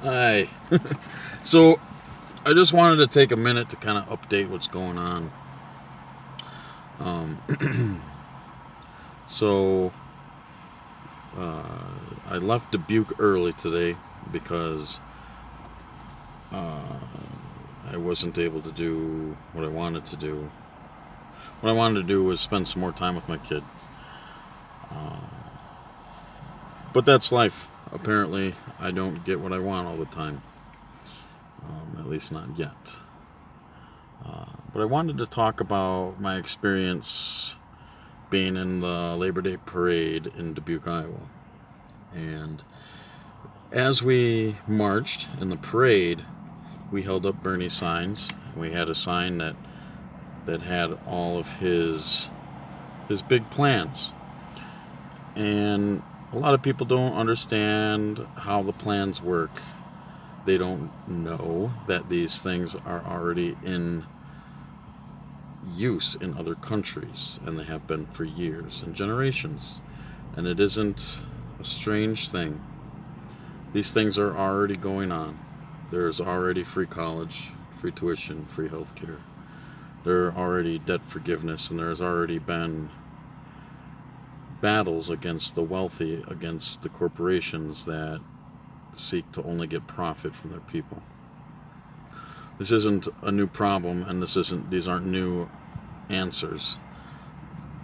Hi. So, I just wanted to take a minute to kind of update what's going on. So, I left Dubuque early today because I wasn't able to do what I wanted to do. What I wanted to do was spend some more time with my kid. But that's life. Apparently, I don't get what I want all the time. At least not yet. But I wanted to talk about my experience being in the Labor Day Parade in Dubuque, Iowa. And as we marched in the parade, we held up Bernie signs. We had a sign that had all of his big plans. And a lot of people don't understand how the plans work. They don't know that these things are already in use in other countries, and they have been for years and generations. And it isn't a strange thing. These things are already going on. There's already free college, free tuition, free healthcare. There are already debt forgiveness, and there's already been battles against the wealthy, against the corporations that seek to only get profit from their people. This isn't a new problem, and these aren't new answers.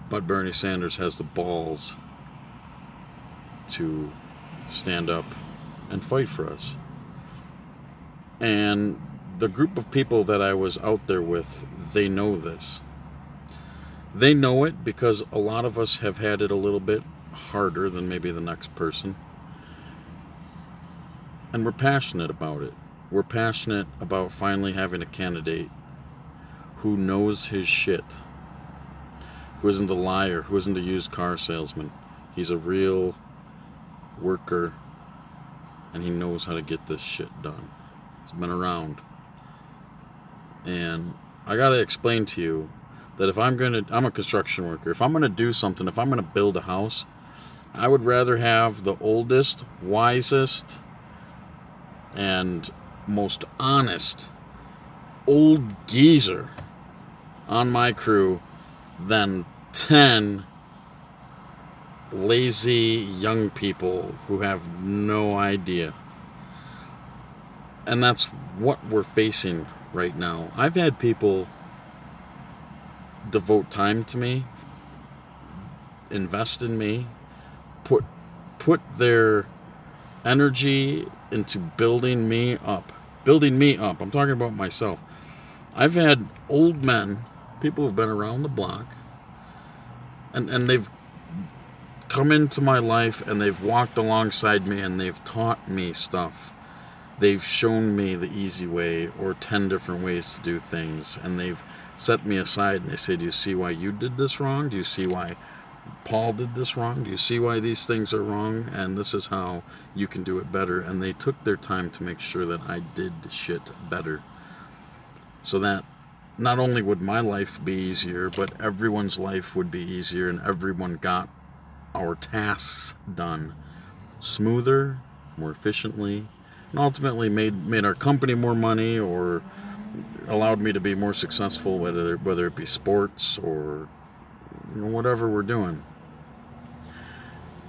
But Bernie Sanders has the balls to stand up and fight for us. And the group of people that I was out there with, they know this. They know it because a lot of us have had it a little bit harder than maybe the next person. And we're passionate about it. We're passionate about finally having a candidate who knows his shit, who isn't a liar, who isn't a used car salesman. He's a real worker, and he knows how to get this shit done. He's been around. And I gotta explain to you that I'm a construction worker. If I'm gonna do something, if I'm gonna build a house, I would rather have the oldest, wisest, and most honest old geezer on my crew than 10 lazy young people who have no idea. And that's what we're facing right now. I've had people devote time to me, invest in me, put their energy into building me up. I'm talking about myself. I've had old men, people who've been around the block, and they've come into my life and they've walked alongside me and they've taught me stuff. They've shown me the easy way or 10 different ways to do things, and they've set me aside and they say, do you see why you did this wrong? Do you see why Paul did this wrong? Do you see why these things are wrong? And this is how you can do it better. And they took their time to make sure that I did shit better, so that not only would my life be easier, but everyone's life would be easier, and everyone got our tasks done smoother, more efficiently, and ultimately made our company more money, or allowed me to be more successful, whether it be sports or whatever we're doing.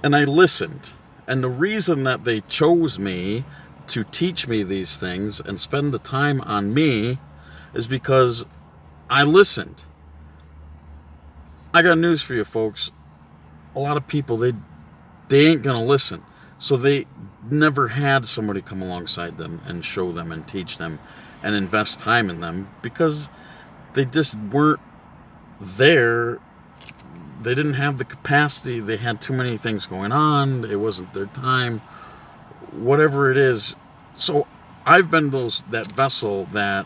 And I listened. And the reason that they chose me to teach me these things and spend the time on me is because I listened. I got news for you, folks. A lot of people, they ain't gonna listen. So they never had somebody come alongside them and show them and teach them and invest time in them, because they just weren't there. They didn't have the capacity. They had too many things going on. It wasn't their time. Whatever it is. So I've been that vessel that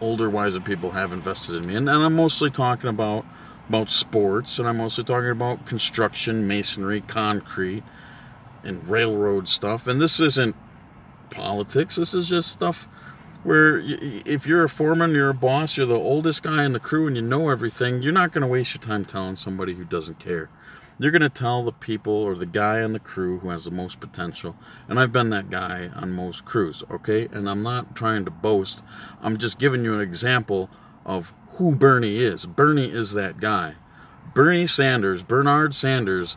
older, wiser people have invested in me. And I'm mostly talking about sports, and I'm mostly talking about construction, masonry, concrete, and railroad stuff. And this isn't politics. This is just stuff where if you're a foreman, you're a boss, you're the oldest guy in the crew, and you know everything, you're not going to waste your time telling somebody who doesn't care. You're going to tell the people or the guy on the crew who has the most potential. And I've been that guy on most crews, okay? And I'm not trying to boast. I'm just giving you an example of who Bernie is. Bernie is that guy. Bernie Sanders, Bernard Sanders,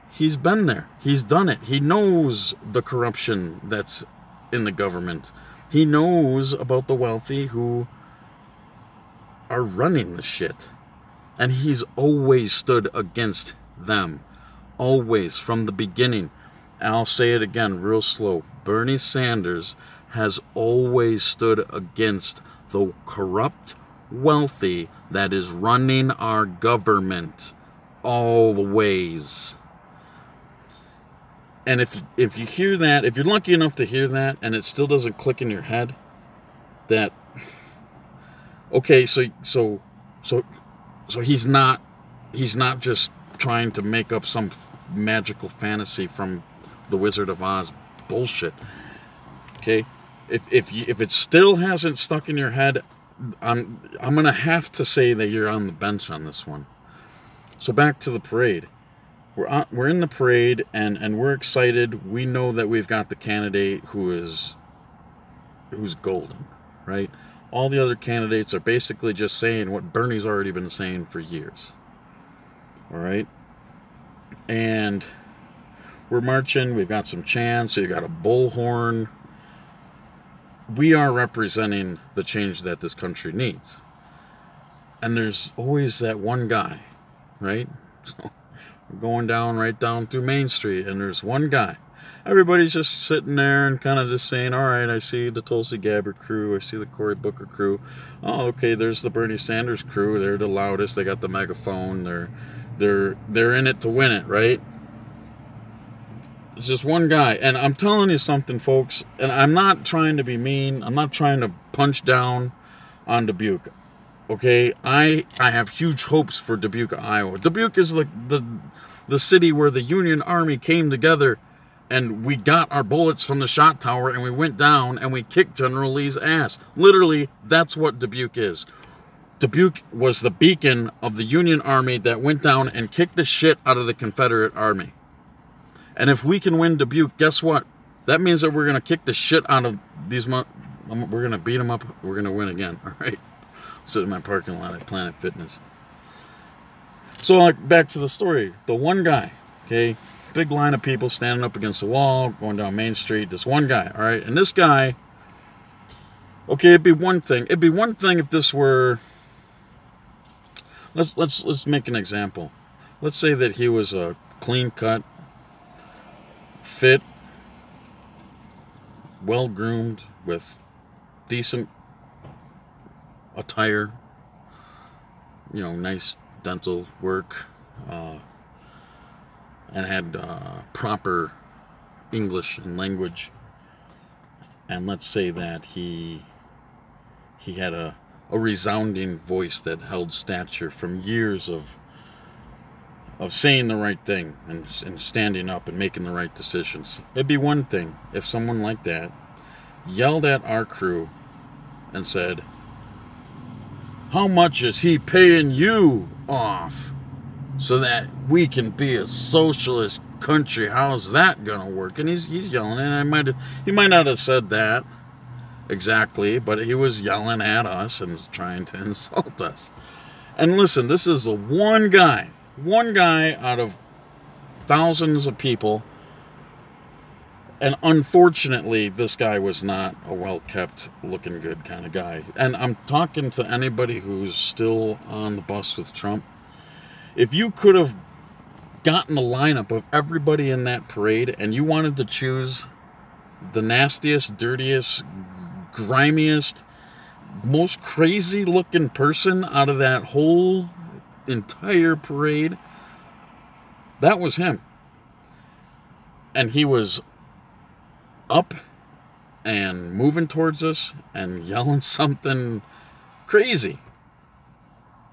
he's been there. He's done it. He knows the corruption that's in the government. He knows about the wealthy who are running the shit. And he's always stood against them. Always, from the beginning. I'll say it again real slow. Bernie Sanders has always stood against the corrupt wealthy that is running our government. Always. And if you hear that, if you're lucky enough to hear that, and it still doesn't click in your head, that, okay, so he's not just trying to make up some magical fantasy from the Wizard of Oz bullshit. Okay, if it still hasn't stuck in your head, I'm gonna have to say that you're on the bench on this one. So back to the parade. We're in the parade and we're excited. We know that we've got the candidate who's golden, right? All the other candidates are basically just saying what Bernie's already been saying for years. All right? And we're marching. We've got some chants. So you got a bullhorn. We are representing the change that this country needs. And there's always that one guy, right? So we're going right down through Main Street, and there's one guy. Everybody's just sitting there and kind of just saying, all right, I see the Tulsi Gabbard crew. I see the Cory Booker crew. Oh, okay, there's the Bernie Sanders crew. They're the loudest. They got the megaphone. They're in it to win it, right? It's just one guy. And I'm telling you something, folks, and I'm not trying to be mean. I'm not trying to punch down on Dubuque. Okay? I have huge hopes for Dubuque, Iowa. Dubuque is like the city where the Union Army came together, and we got our bullets from the shot tower, and we went down, and we kicked General Lee's ass. Literally, that's what Dubuque is. Dubuque was the beacon of the Union Army that went down and kicked the shit out of the Confederate Army. And if we can win Dubuque, guess what? That means that we're going to kick the shit out of these... We're going to beat them up. We're going to win again, all right? Sit in my parking lot at Planet Fitness. So, like, back to the story. The one guy, okay? Big line of people standing up against the wall, going down Main Street. This one guy, all right? And this guy, okay, it'd be one thing. It'd be one thing if this were... Let's make an example. Let's say that he was a clean-cut, fit, well-groomed, with decent attire, you know, nice dental work, and had proper English and language. And let's say that he had a resounding voice that held stature from years of saying the right thing and standing up and making the right decisions. It'd be one thing if someone like that yelled at our crew and said, "How much is he paying you off so that we can be a socialist country? How's that gonna work?" And he's yelling, and he might not have said that exactly, but he was yelling at us and trying to insult us. And listen, this is the one guy out of thousands of people. And unfortunately, this guy was not a well-kept, looking good kind of guy. And I'm talking to anybody who's still on the bus with Trump. If you could have gotten a lineup of everybody in that parade and you wanted to choose the nastiest, dirtiest, grimiest, most crazy-looking person out of that whole entire parade, that was him. And he was up and moving towards us and yelling something crazy.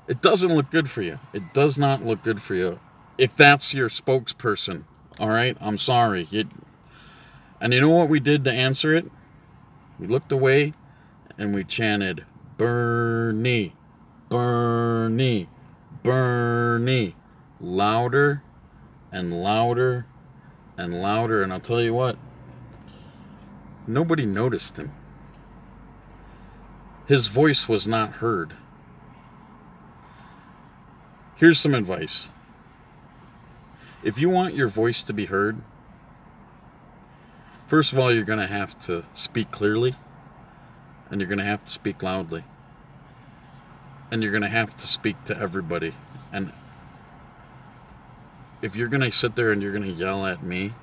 It doesn't look good for you. It does not look good for you if that's your spokesperson. All right? I'm sorry. And you know what we did to answer it? We looked away and we chanted, "Bernie, Bernie, Bernie," louder and louder and louder. And I'll tell you what, nobody noticed him. His voice was not heard. Here's some advice. If you want your voice to be heard, first of all, you're going to have to speak clearly, and you're going to have to speak loudly, and you're going to have to speak to everybody. And if you're going to sit there and you're going to yell at me,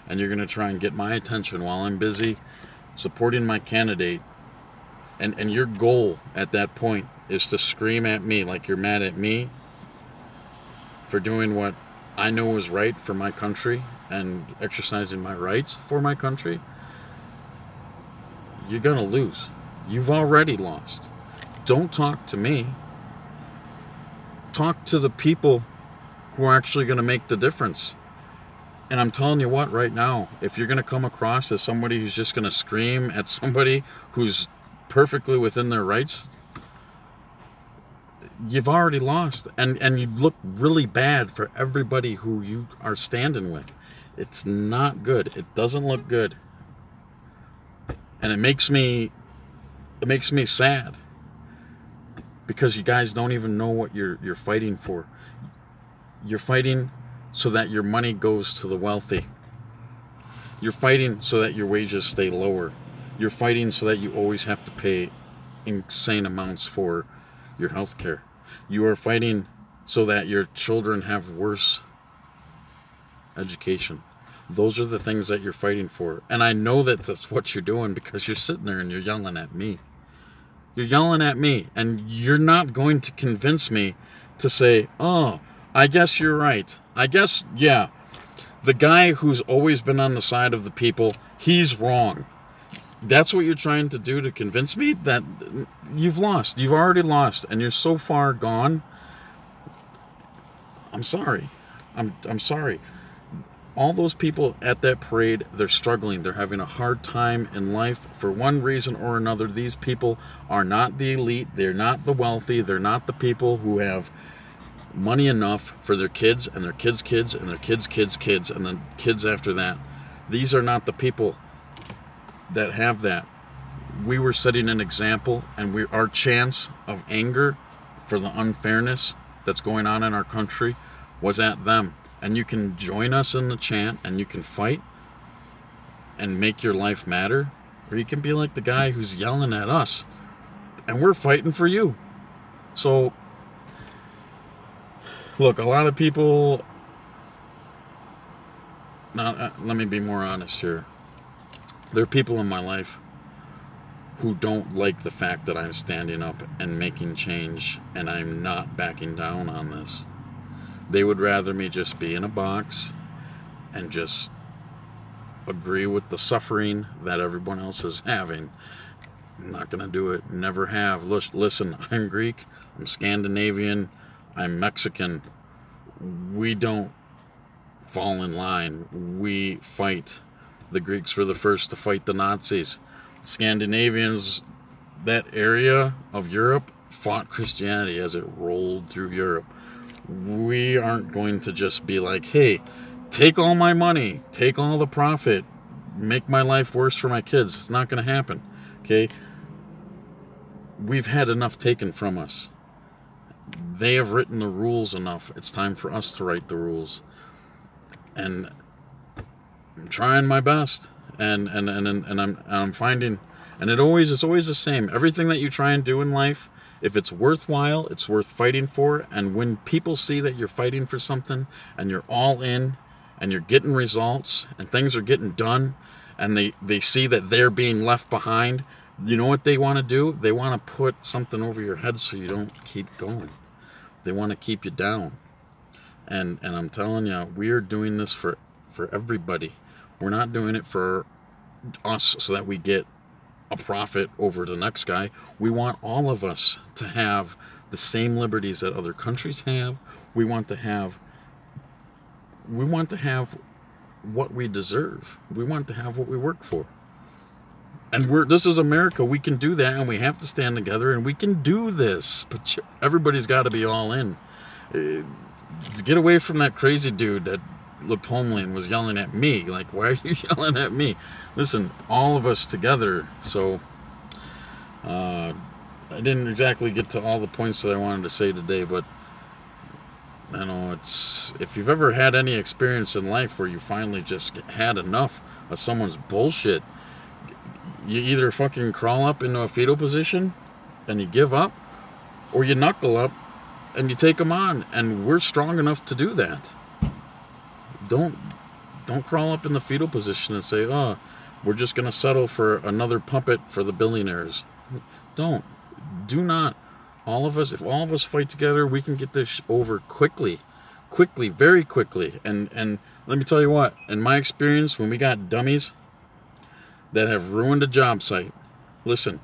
and you're going to try and get my attention while I'm busy supporting my candidate, and your goal at that point is to scream at me like you're mad at me for doing what I know is right for my country and exercising my rights for my country, you're going to lose. You've already lost. Don't talk to me. Talk to the people who are actually going to make the difference. And I'm telling you what, right now, if you're going to come across as somebody who's just going to scream at somebody who's perfectly within their rights, you've already lost. And you look really bad for everybody who you are standing with. It's not good. It doesn't look good. And it makes me sad. Because you guys don't even know what you're fighting for. You're fighting so that your money goes to the wealthy. You're fighting so that your wages stay lower. You're fighting so that you always have to pay insane amounts for your health care. You are fighting so that your children have worse education. Those are the things that you're fighting for. And I know that that's what you're doing because you're sitting there and you're yelling at me. You're yelling at me, and you're not going to convince me to say, oh, I guess you're right. I guess, yeah, the guy who's always been on the side of the people, he's wrong. That's what you're trying to do to convince me that you've lost. You've already lost, and you're so far gone. I'm sorry. I'm sorry. All those people at that parade, they're struggling. They're having a hard time in life for one reason or another. These people are not the elite. They're not the wealthy. They're not the people who have money enough for their kids and their kids' kids and their kids' kids' kids and then kids after that. These are not the people that have that. We were setting an example, and our chance of anger for the unfairness that's going on in our country was at them. And you can join us in the chant, and you can fight and make your life matter, or you can be like the guy who's yelling at us, and we're fighting for you. So, look, a lot of people... Now, let me be more honest here. There are people in my life who don't like the fact that I'm standing up and making change, and I'm not backing down on this. They would rather me just be in a box and just agree with the suffering that everyone else is having. I'm not going to do it. Never have. Listen, I'm Greek. I'm Scandinavian. I'm Mexican. We don't fall in line. We fight. The Greeks were the first to fight the Nazis. Scandinavians, that area of Europe, fought Christianity as it rolled through Europe. We aren't going to just be like, hey, take all my money, take all the profit, make my life worse for my kids. It's not going to happen, okay? We've had enough taken from us. They have written the rules enough. It's time for us to write the rules. And I'm trying my best, and I'm finding, and it's always the same. Everything that you try and do in life, if it's worthwhile, it's worth fighting for. And when people see that you're fighting for something, and you're all in, and you're getting results, and things are getting done, and they see that they're being left behind, you know what they want to do? They want to put something over your head so you don't keep going. They want to keep you down. And I'm telling you, we are doing this for everybody. We're not doing it for us so that we get a profit over the next guy. We want all of us to have the same liberties that other countries have. We want to have what we deserve. We want to have what we work for. And this is America. We can do that, and we have to stand together, and we can do this. But everybody's got to be all in. Get away from that crazy dude that looked homely and was yelling at me. Like, why are you yelling at me? Listen, all of us together. So, I didn't exactly get to all the points that I wanted to say today, but you know, it's, if you've ever had any experience in life where you finally just had enough of someone's bullshit, you either fucking crawl up into a fetal position and you give up, or you knuckle up and you take them on. And we're strong enough to do that. Don't crawl up in the fetal position and say, oh, we're just going to settle for another puppet for the billionaires. Do not. All of us, if all of us fight together, we can get this over quickly, very quickly. And let me tell you what, in my experience, when we got dummies that have ruined a job site, listen,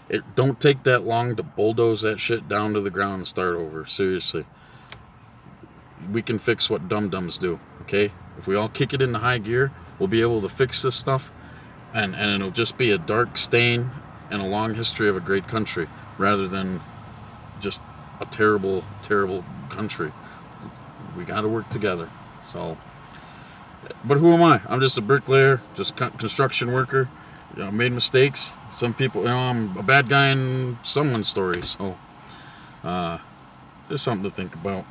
it don't take that long to bulldoze that shit down to the ground and start over. Seriously. We can fix what dum-dums do, okay? If we all kick it into high gear, we'll be able to fix this stuff, and it'll just be a dark stain and a long history of a great country, rather than just a terrible, terrible country. We got to work together. So, but who am I? I'm just a bricklayer, just construction worker. You know, made mistakes. Some people, you know, I'm a bad guy in someone's story. So, just something to think about.